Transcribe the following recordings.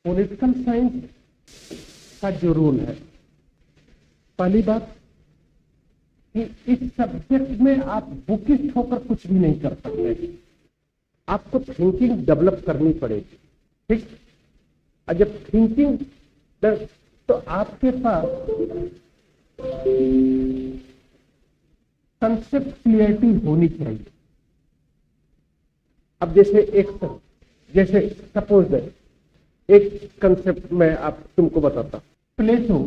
Political science का जो rule है, पहली बात कि इस सब्जेक्ट में आप बुकिस्ट होकर कुछ भी नहीं कर सकते, आपको थिंकिंग डेवलप करनी पड़ेगी। ठीक, और जब थिंकिंग तो आपके पास कंसेप्ट क्लियरिटी होनी चाहिए। अब जैसे सपोज एक कंसेप्ट मैं आप तुमको बताता हूं। प्लेटो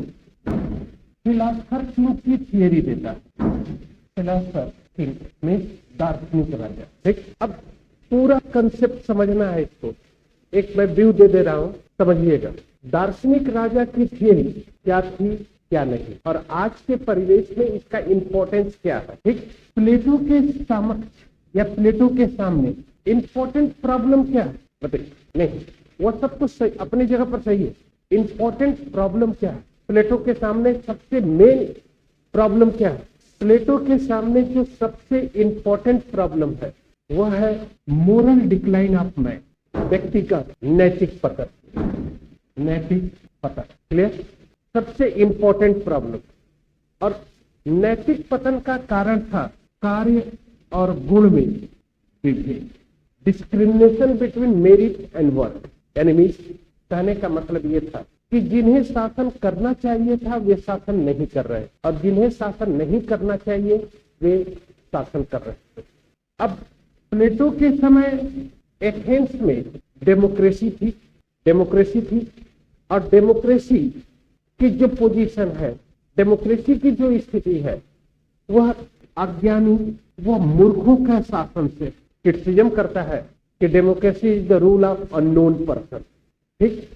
फिलासफर किंग की थियरी देता है। फिलासफर किंग में दार्शनिक राजा। ठीक, अब पूरा कंसेप्ट समझना है इसको, एक मैं व्यू दे रहा हूं, समझिएगा। दार्शनिक राजा की थियरी क्या थी क्या नहीं, और आज के परिवेश में इसका इंपॉर्टेंस क्या है। ठीक, प्लेटो के समक्ष या प्लेटो के सामने इंपॉर्टेंट प्रॉब्लम क्या है बताइए। नहीं, वो सब कुछ सही, अपनी जगह पर सही है। इंपॉर्टेंट प्रॉब्लम क्या है प्लेटो के सामने? सबसे मेन प्रॉब्लम क्या है प्लेटो के सामने? जो सबसे इंपॉर्टेंट प्रॉब्लम है वह है मोरल डिक्लाइन ऑफ मैन, व्यक्ति का नैतिक पतन। नैतिक पतन, क्लियर? सबसे इंपॉर्टेंट प्रॉब्लम। और नैतिक पतन का कारण था कार्य और गुण में विभेद, discrimination between merit and work. यानी कहने का मतलब यह था कि जिन्हें शासन करना चाहिए था वे शासन नहीं कर रहे, और जिन्हें शासन नहीं करना चाहिए वे शासन कर रहे थे। अब प्लेटो के समय एथेंस में डेमोक्रेसी थी, और डेमोक्रेसी की जो पोजीशन है, डेमोक्रेसी की जो स्थिति है, वह अज्ञानी, वह मूर्खों का शासन से क्रिटिसिज्म करता है कि democracy is the rule of unknown person. ठीक,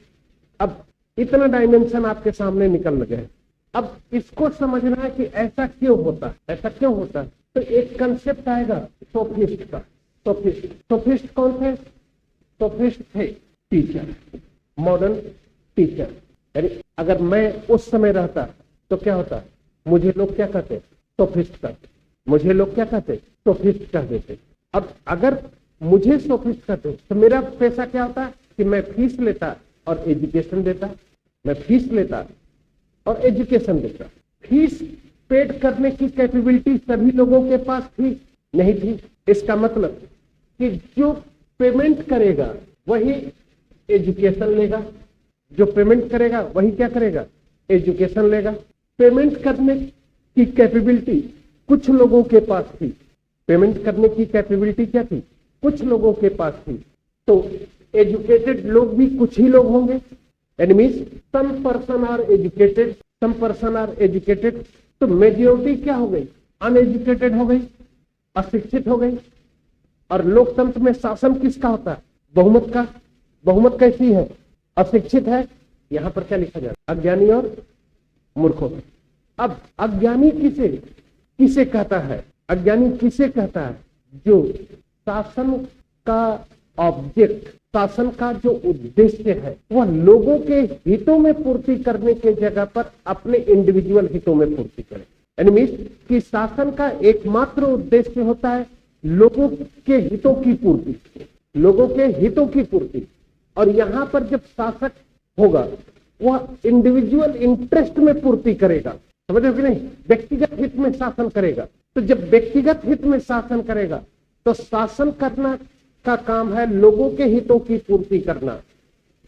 अब इतना डायमेंशन आपके सामने निकल गए। अब इसको समझना है कि ऐसा क्यों होता है। तो एक कंसेप्ट आएगा सोफिस्ट का। सोफिस्ट कौन थे? सोफिस्ट थे टीचर, मॉडर्न टीचर। यानी अगर मैं उस समय रहता तो क्या होता? मुझे लोग क्या कहते? सोफिस्ट कहते। मुझे लोग क्या कहते? सोफिस्ट कह देते। अब अगर मुझे सोफिस्ट कहते तो मेरा पैसा क्या होता कि मैं फीस लेता और एजुकेशन देता। मैं फीस लेता और एजुकेशन देता। फीस पेड करने की कैपेबिलिटी सभी लोगों के पास थी? नहीं थी। इसका मतलब कि जो पेमेंट करेगा वही एजुकेशन लेगा, जो पेमेंट करेगा वही क्या करेगा? एजुकेशन लेगा। पेमेंट करने की कैपेबिलिटी कुछ लोगों के पास थी। पेमेंट करने की कैपेबिलिटी क्या थी? कुछ लोगों के पास थी। तो एजुकेटेड लोग भी कुछ ही लोग होंगे। Enemies some person are educated, some person are educated. तो मेजॉरिटी क्या हो गई? अनएजुकेटेड हो गई, अशिक्षित हो गई। और लोकतंत्र में शासन किसका होता है? बहुमत का। बहुमत कैसी है? अशिक्षित है। यहां पर क्या लिखा जाता है? अज्ञानी और मूर्खों। अब अज्ञानी किसे कहता है? अज्ञानी किसे कहता है? जो शासन का ऑब्जेक्ट, शासन का जो उद्देश्य है वह लोगों के हितों में पूर्ति करने के जगह पर अपने इंडिविजुअल हितों में पूर्ति करे। यानी कि शासन का एकमात्र उद्देश्य होता है लोगों के हितों की पूर्ति, लोगों के हितों की पूर्ति। और यहां पर जब शासक होगा वह इंडिविजुअल इंटरेस्ट में पूर्ति करेगा। समझ रहे हो कि नहीं? व्यक्तिगत हित में शासन करेगा। तो जब व्यक्तिगत हित में शासन करेगा तो शासन करना का काम है लोगों के हितों की पूर्ति करना।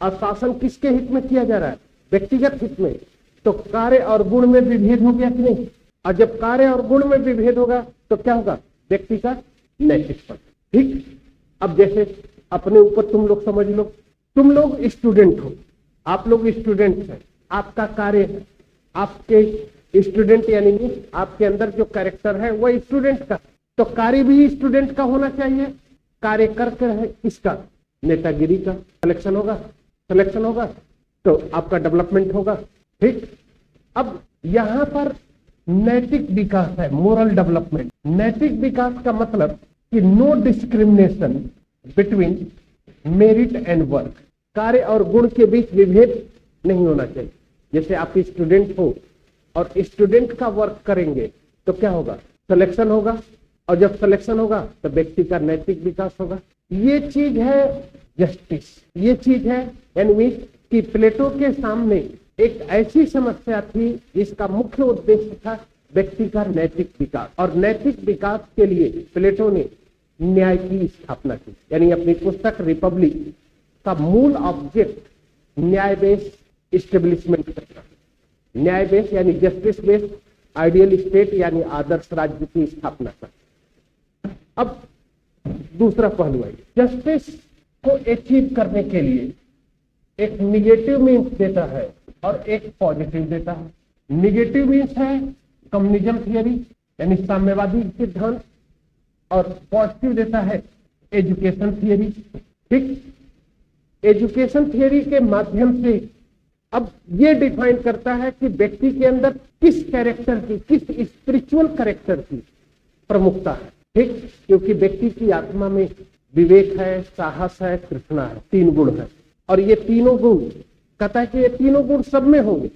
और शासन किसके हित में किया जा रहा है? व्यक्तिगत हित में। तो कार्य और गुण में विभेद हो गया कि नहीं? और जब कार्य और गुण में विभेद होगा तो क्या होगा? व्यक्ति का नैतिक पद। ठीक, अब जैसे अपने ऊपर तुम लोग समझ लो, तुम लोग स्टूडेंट हो, आप लोग स्टूडेंट हैं, आपका कार्य है, आपके स्टूडेंट यानी आपके अंदर जो कैरेक्टर है वह स्टूडेंट का। तो कार्य भी स्टूडेंट का होना चाहिए। कार्य करके है किसका? नेतागिरी का। सिलेक्शन होगा तो आपका डेवलपमेंट होगा। ठीक, अब यहां पर नैतिक विकास है, मोरल डेवलपमेंट। नैतिक विकास का मतलब कि no discrimination between merit and work. कार्य और गुण के बीच विभेद नहीं होना चाहिए। जैसे आप स्टूडेंट हो और स्टूडेंट का वर्क करेंगे तो क्या होगा? सिलेक्शन होगा, और जब सिलेक्शन होगा तो व्यक्ति का नैतिक विकास होगा। ये चीज है जस्टिस, ये चीज है यानी कि प्लेटो के सामने एक ऐसी समस्या थी जिसका मुख्य उद्देश्य था व्यक्ति का नैतिक विकास, और नैतिक विकास के लिए प्लेटो ने न्याय की स्थापना की। यानी अपनी पुस्तक रिपब्लिक का मूल ऑब्जेक्ट न्याय बेस्ड इस्टेब्लिशमेंट करना, न्याय बेस्ड यानी जस्टिस बेस्ड आइडियल स्टेट यानी आदर्श राज्य की स्थापना करना। अब दूसरा पहलू है, जस्टिस को अचीव करने के लिए एक निगेटिव मीन्स देता है और एक पॉजिटिव देता है। निगेटिव मीन्स है कम्युनिज्म थियरी यानी साम्यवादी सिद्धांत, और पॉजिटिव देता है एजुकेशन थियरी। ठीक, एजुकेशन थियरी के माध्यम से अब ये डिफाइन करता है कि व्यक्ति के अंदर किस कैरेक्टर की, किस स्पिरिचुअल कैरेक्टर की प्रमुखता है। ठीक, क्योंकि व्यक्ति की आत्मा में विवेक है, साहस है, कृष्णा है, 3 गुण है, और ये तीनों गुण कहता है कि ये तीनों गुण सब में होंगे,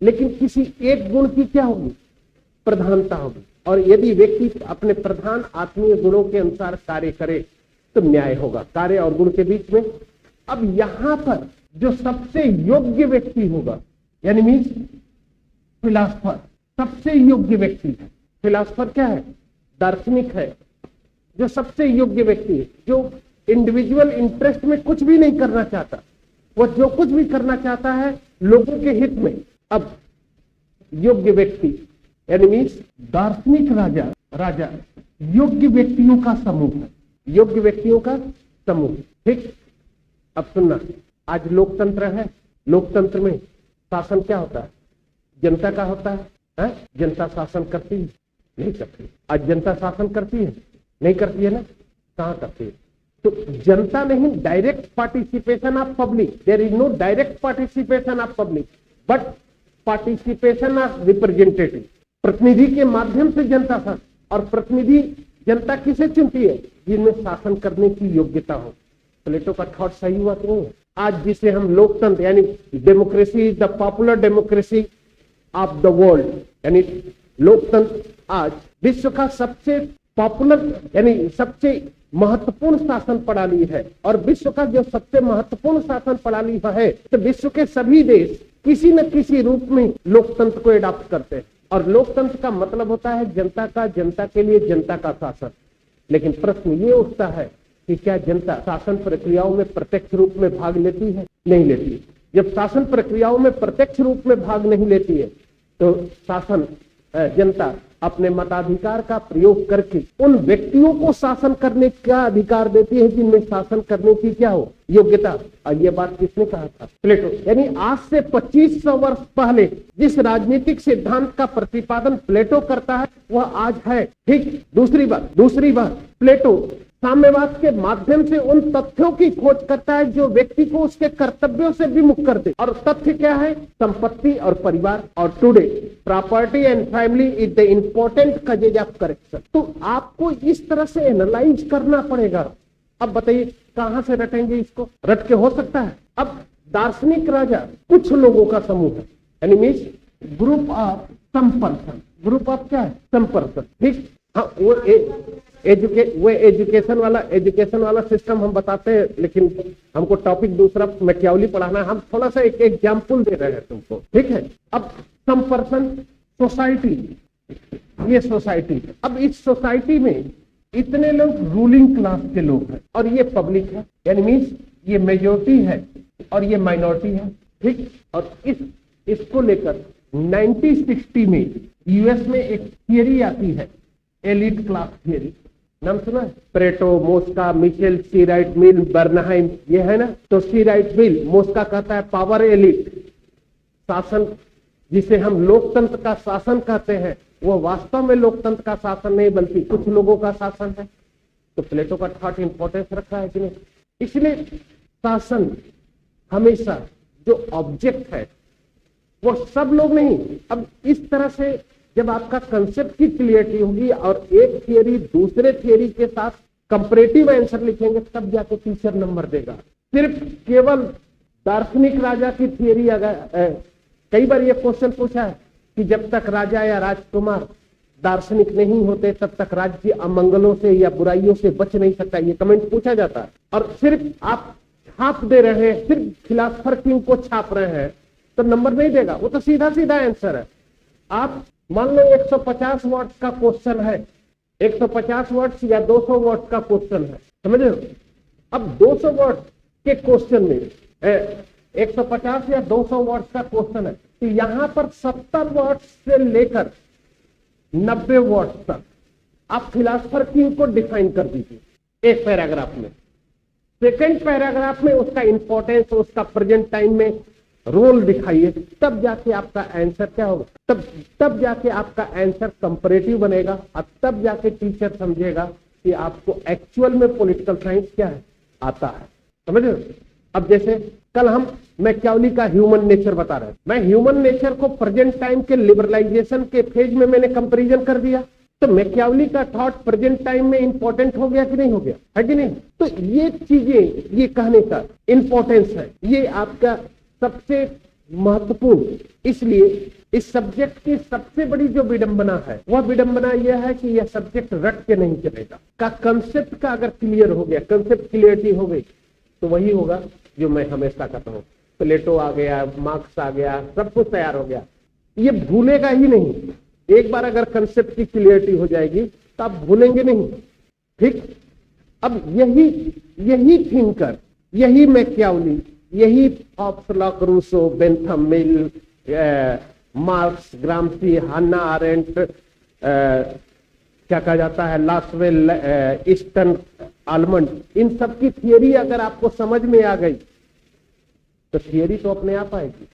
लेकिन किसी एक गुण की क्या होगी, प्रधानता होगी। और यदि व्यक्ति अपने प्रधान आत्मीय गुणों के अनुसार कार्य करे तो न्याय होगा कार्य और गुण के बीच में। अब यहां पर जो सबसे योग्य व्यक्ति होगा, यानी मीन्स फिलासफर सबसे योग्य व्यक्ति है। फिलासफर क्या है, दार्शनिक है, जो सबसे योग्य व्यक्ति है, जो इंडिविजुअल इंटरेस्ट में कुछ भी नहीं करना चाहता, वो जो कुछ भी करना चाहता है लोगों के हित में। अब योग्य व्यक्ति यानी मीन्स दार्शनिक राजा योग्य व्यक्तियों का समूह है, योग्य व्यक्तियों का समूह। ठीक, अब सुनना, आज लोकतंत्र है, लोकतंत्र में शासन क्या होता है, जनता का होता है? जनता शासन करती है? नहीं करती। आज जनता शासन करती है? नहीं करती है ना, कहां करती है? तो जनता नहीं, direct participation of public, there is no direct participation of public but participation of representative. प्रतिनिधि के माध्यम से जनता शासन, और प्रतिनिधि जनता किसे चुनती है, जिनमें शासन करने की योग्यता हो। प्लेटो का थॉट सही हुआ तो नहीं? आज जिसे हम लोकतंत्र यानी democracy, the popular democracy of the world, यानी लोकतंत्र आज विश्व का सबसे पॉपुलर यानी सबसे महत्वपूर्ण शासन प्रणाली है। और विश्व का जो सबसे महत्वपूर्ण शासन प्रणाली है, तो विश्व के सभी देश किसी न किसी रूप में लोकतंत्र को एडॉप्ट करते हैं। और लोकतंत्र का मतलब होता है जनता का, जनता के लिए जनता का शासन। लेकिन प्रश्न ये उठता है कि क्या जनता शासन प्रक्रियाओं में प्रत्यक्ष रूप में भाग लेती है? नहीं लेती। जब शासन प्रक्रियाओं में प्रत्यक्ष रूप में भाग नहीं लेती है तो जनता अपने मताधिकार का प्रयोग करके उन व्यक्तियों को शासन करने का अधिकार देती है जिनमें शासन करने की क्या हो, योग्यता। और ये बात किसने कहा था? प्लेटो। यानी आज से 2500 वर्ष पहले जिस राजनीतिक सिद्धांत का प्रतिपादन प्लेटो करता है वह आज है। ठीक, दूसरी बात प्लेटो साम्यवाद के माध्यम से उन तथ्यों की खोज करता है जो व्यक्ति को उसके कर्तव्यों से विमुख कर दे। और तथ्य क्या है? संपत्ति और परिवार। और today property and family is the important causes of correction. तो आपको इस तरह से एनालाइज करना पड़ेगा। अब बताइए कहां से रटेंगे इसको? रट के हो सकता है? अब दार्शनिक राजा कुछ लोगों का समूह है, यानी means group of some person. Group of क्या है? Some person. ठीक, हाँ, वो एजुकेशन वाला सिस्टम हम बताते हैं, लेकिन हमको टॉपिक दूसरा मैकियावली पढ़ाना है। हम थोड़ा सा एक एग्जाम्पल दे रहे हैं तुमको। ठीक है, अब सम पर्सन सोसाइटी, ये सोसाइटी है। अब इस सोसाइटी में इतने लोग रूलिंग क्लास के लोग हैं और ये पब्लिक है, यानी मीन्स ये मेजोरिटी है और ये माइनॉरिटी है। ठीक, और इसको लेकर 1960 में यूएस में एक थियरी आती है, एलिट क्लास थियरी। नाम सुना है? प्लेटो, मोस्का, मिशेल, सी राइट मिल, बर्नहाइम, ये है ना। तो सी राइट मिल, मोस्का कहता है पावर एलिट, शासन जिसे हम लोकतंत्र का शासन कहते हैं वो वास्तव में लोकतंत्र का शासन नहीं बल्कि कुछ लोगों का शासन है। तो प्लेटो का थॉट इंपॉर्टेंस रखा है कि नहीं? इसलिए शासन हमेशा जो ऑब्जेक्ट है वो सब लोग नहीं। अब इस तरह से जब आपका कंसेप्ट की क्लियरिटी होगी और एक थियरी दूसरे थियरी के साथ कंपैरेटिव आंसर लिखेंगे तब जाके टीचर नंबर देगा। सिर्फ केवल दार्शनिक राजा की थियरी अगर कई बार ये क्वेश्चन पूछा है कि जब तक राजा या राजकुमार दार्शनिक नहीं होते तब तक राज्य अमंगलों से या बुराइयों से बच नहीं सकता, ये कमेंट पूछा जाता है। और सिर्फ आप छाप दे रहे हैं, सिर्फ फिलासफर किंग को छाप रहे हैं, तो नंबर नहीं देगा। वो तो सीधा सीधा आंसर है। आप मान लो 150 वर्ड्स का क्वेश्चन है, 150 वर्ड्स या 200 वर्ड्स का क्वेश्चन है, समझ रहे हो? अब 200 वर्ड्स के क्वेश्चन में 150 या 200 वर्ड्स का क्वेश्चन है, तो यहां पर 70 वर्ड्स से लेकर 90 वर्ड्स तक आप फिलासफर किंग को डिफाइन कर दीजिए एक पैराग्राफ में। सेकंड पैराग्राफ में उसका इंपॉर्टेंस, उसका प्रेजेंट टाइम में रोल दिखाइए, तब जाके आपका आंसर क्या होगा, तब जाके आपका आंसर कंपैरेटिव बनेगा, और तब जाके टीचर समझेगा कि आपको एक्चुअल में पॉलिटिकल साइंस क्या है, आता है। समझ रहे हो? अब जैसे कल हम मैकियावेली का ह्यूमन नेचर बता रहे हैं, मैं ह्यूमन नेचर को प्रेजेंट टाइम के लिबरलाइजेशन के फेज में मैंने कंपैरिजन कर दिया, तो मैकियावेली का थॉट प्रेजेंट टाइम में इंपॉर्टेंट हो गया कि नहीं हो गया, है कि नहीं? तो ये चीजें, ये कहने का इंपॉर्टेंस है, ये आपका सबसे महत्वपूर्ण। इसलिए इस सब्जेक्ट की सबसे बड़ी जो विडंबना है, वह विडंबना यह है कि यह सब्जेक्ट रट के नहीं चलेगा। का कंसेप्ट का अगर क्लियर हो गया, कंसेप्ट क्लियरिटी हो गई, तो वही होगा जो मैं हमेशा कहता हूँ, प्लेटो आ गया, मार्क्स आ गया, सब कुछ तैयार हो गया, ये भूलेगा ही नहीं। एक बार अगर कंसेप्ट की क्लियरिटी हो जाएगी तो आप भूलेंगे नहीं। ठीक, अब यही थिंकर, यही मैकियावेली, यही ऑप्सलॉक, रूसो, बेंथम, मिल, मार्क्स, ग्राम्सी, हन्ना आरेंट, क्या कहा जाता है, लासवेल, ईस्टर्न, आलमंड, इन सब की थियरी अगर आपको समझ में आ गई तो थियरी तो अपने आप आएगी।